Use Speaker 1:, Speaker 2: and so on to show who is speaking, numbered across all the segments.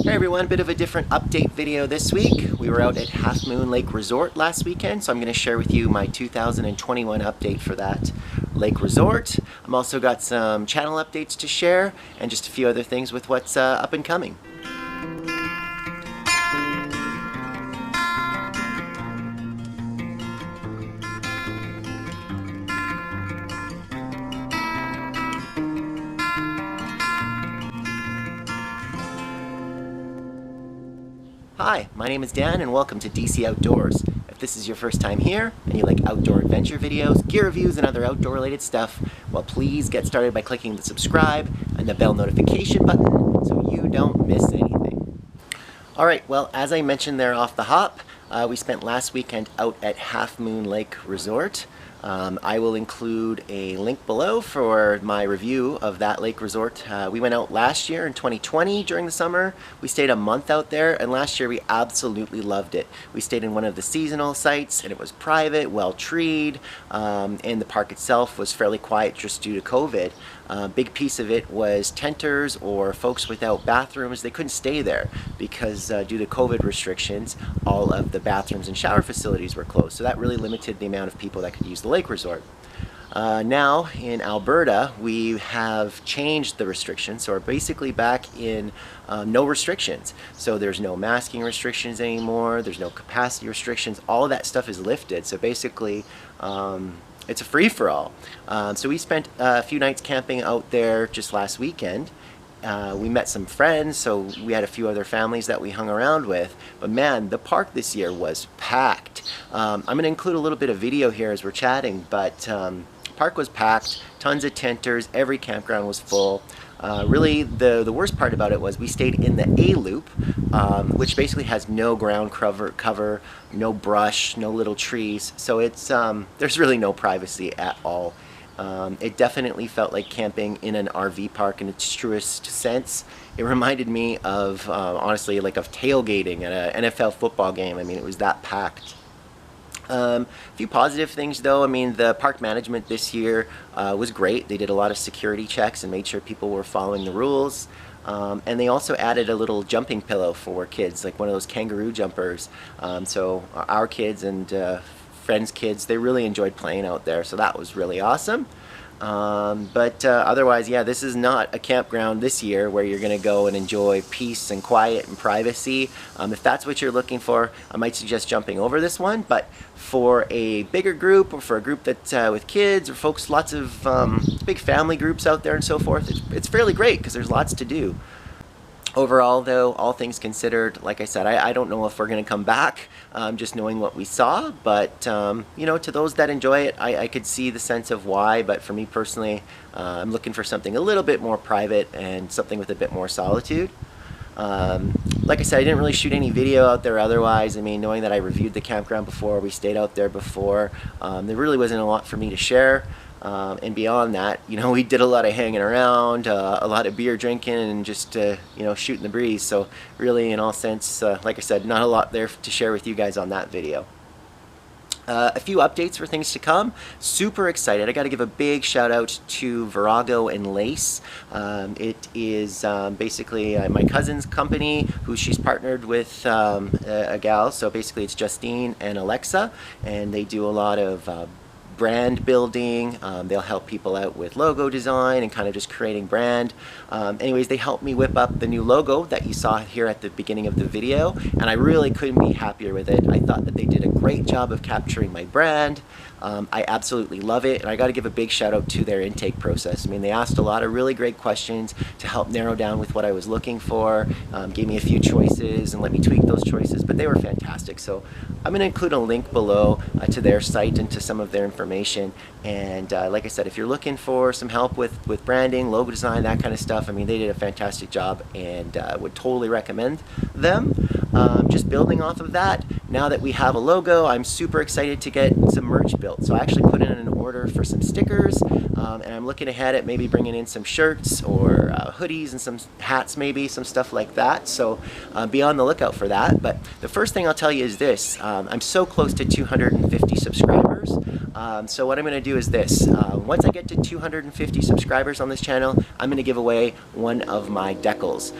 Speaker 1: Hey everyone, bit of a different update video this week. We were out at Half Moon Lake Resort last weekend, so I'm going to share with you my 2021 update for that lake resort. I've also got some channel updates to share and just a few other things with what's up and coming. Hi, my name is Dan and welcome to DC Outdoors. If this is your first time here and you like outdoor adventure videos, gear reviews, and other outdoor related stuff, well, please get started by clicking the subscribe and the bell notification button so you don't miss anything. Alright, well, as I mentioned there off the hop, we spent last weekend out at Half Moon Lake Resort. I will include a link below for my review of that lake resort. We went out last year in 2020 during the summer. We stayed a month out there, and last year we absolutely loved it. We stayed in one of the seasonal sites, and it was private, well treed, and the park itself was fairly quiet just due to COVID. Big piece of it was tenters or folks without bathrooms. They couldn't stay there because due to COVID restrictions, all of the bathrooms and shower facilities were closed. So that really limited the amount of people that could use the lake resort. Now in Alberta, we have changed the restrictions, so we're basically back in no restrictions. So there's no masking restrictions anymore, there's no capacity restrictions, all of that stuff is lifted. So basically, it's a free-for-all. So we spent a few nights camping out there just last weekend. We met some friends, so we had a few other families that we hung around with. But man, the park this year was packed. I'm going to include a little bit of video here as we're chatting, but park was packed, tons of tenters, every campground was full. Really, the worst part about it was we stayed in the A-loop, which basically has no ground cover, no brush, no little trees. So it's there's really no privacy at all. It definitely felt like camping in an RV park in its truest sense. It reminded me of, honestly, like of tailgating at an NFL football game. I mean, it was that packed. A few positive things though. I mean, the park management this year was great. They did a lot of security checks and made sure people were following the rules. And they also added a little jumping pillow for kids, like one of those kangaroo jumpers. So our kids and friends' kids, they really enjoyed playing out there, so that was really awesome. But otherwise, yeah, this is not a campground this year where you're going to go and enjoy peace and quiet and privacy. If that's what you're looking for, I might suggest jumping over this one. But for a bigger group, or for a group that's with kids or folks, lots of big family groups out there and so forth, it's fairly great because there's lots to do. Overall, though, all things considered, like I said, I don't know if we're going to come back, just knowing what we saw, but, you know, to those that enjoy it, I could see the sense of why, but for me personally, I'm looking for something a little bit more private and something with a bit more solitude. Like I said, I didn't really shoot any video out there otherwise. I mean, knowing that I reviewed the campground before, we stayed out there before, there really wasn't a lot for me to share. And beyond that, you know, we did a lot of hanging around, a lot of beer drinking, and just, you know, shooting the breeze. So really, in all sense, like I said, not a lot there to share with you guys on that video. A few updates for things to come. Super excited. I got to give a big shout out to Virago and Lace. It is basically my cousin's company, who she's partnered with a gal. So basically it's Justine and Alexa, and they do a lot of brand building. They'll help people out with logo design and kind of just creating brand. Anyways, they helped me whip up the new logo that you saw here at the beginning of the video, and I really couldn't be happier with it. I thought that they did a great job of capturing my brand. I absolutely love it, and I got to give a big shout out to their intake process. I mean, they asked a lot of really great questions to help narrow down with what I was looking for, gave me a few choices and let me tweak those choices, but they were fantastic. So I'm going to include a link below to their site and to some of their information. And like I said, if you're looking for some help with branding, logo design, that kind of stuff, I mean, they did a fantastic job, and would totally recommend them. Just building off of that, now that we have a logo, I'm super excited to get some merch built. So I actually put in an order for some stickers, and I'm looking ahead at maybe bringing in some shirts or hoodies and some hats, maybe some stuff like that. So be on the lookout for that. But the first thing I'll tell you is this: I'm so close to 250 subscribers. So what I'm going to do is this. Once I get to 250 subscribers on this channel, I'm going to give away one of my decals.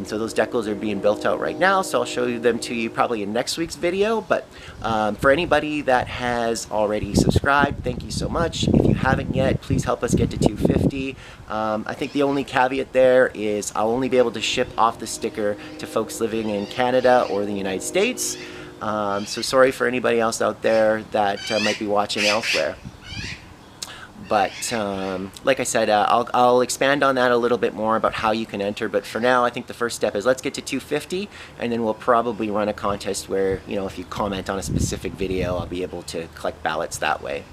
Speaker 1: So those decals are being built out right now, so I'll show them to you probably in next week's video. But for anybody that has already subscribed, thank you so much. If you haven't yet, please help us get to 250. I think the only caveat there is I'll only be able to ship off the sticker to folks living in Canada or the United States. So sorry for anybody else out there that might be watching elsewhere. But like I said, I'll expand on that a little bit more about how you can enter. But for now, I think the first step is let's get to 250, and then we'll probably run a contest where, you know, if you comment on a specific video, I'll be able to collect ballots that way.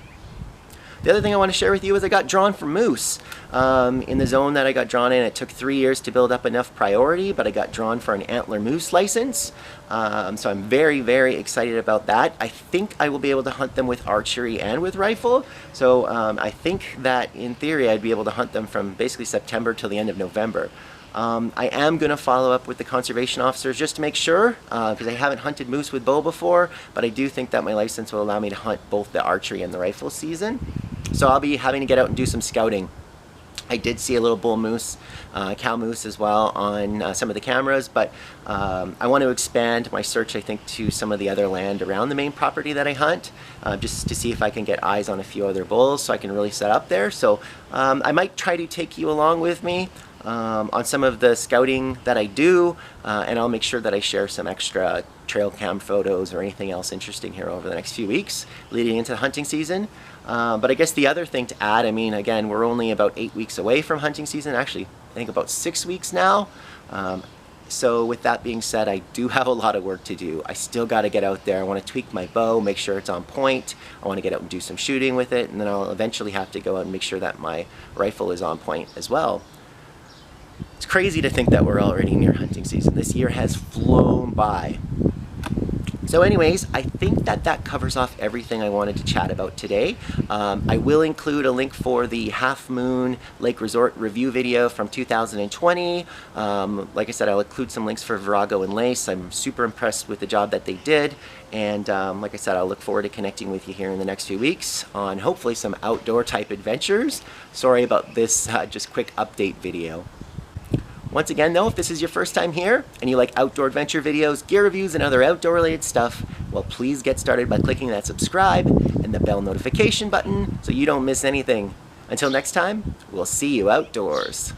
Speaker 1: The other thing I want to share with you is I got drawn for moose. In the zone that I got drawn in, it took 3 years to build up enough priority, but I got drawn for an antler moose license. So I'm very, very excited about that. I think I will be able to hunt them with archery and with rifle. So I think that in theory I'd be able to hunt them from basically September till the end of November. I am going to follow up with the conservation officers just to make sure, because I haven't hunted moose with bow before, but I do think that my license will allow me to hunt both the archery and the rifle season. So I'll be having to get out and do some scouting. I did see a little bull moose, cow moose as well on some of the cameras, but I want to expand my search, I think, to some of the other land around the main property that I hunt, just to see if I can get eyes on a few other bulls so I can really set up there. So I might try to take you along with me on some of the scouting that I do, and I'll make sure that I share some extra trail cam photos or anything else interesting here over the next few weeks leading into the hunting season. But I guess the other thing to add, I mean, again, we're only about 8 weeks away from hunting season. Actually, I think about 6 weeks now. So with that being said, I do have a lot of work to do. I still got to get out there. I want to tweak my bow, make sure it's on point. I want to get out and do some shooting with it, and then I'll eventually have to go out and make sure that my rifle is on point as well. It's crazy to think that we're already near hunting season. This year has flown by. So anyways, I think that that covers off everything I wanted to chat about today. I will include a link for the Half Moon Lake Resort review video from 2020. Like I said, I'll include some links for Virago and Lace. I'm super impressed with the job that they did. And like I said, I'll look forward to connecting with you here in the next few weeks on hopefully some outdoor type adventures. Sorry about this just quick update video. Once again though, if this is your first time here and you like outdoor adventure videos, gear reviews, and other outdoor related stuff, well, please get started by clicking that subscribe and the bell notification button so you don't miss anything. Until next time, we'll see you outdoors.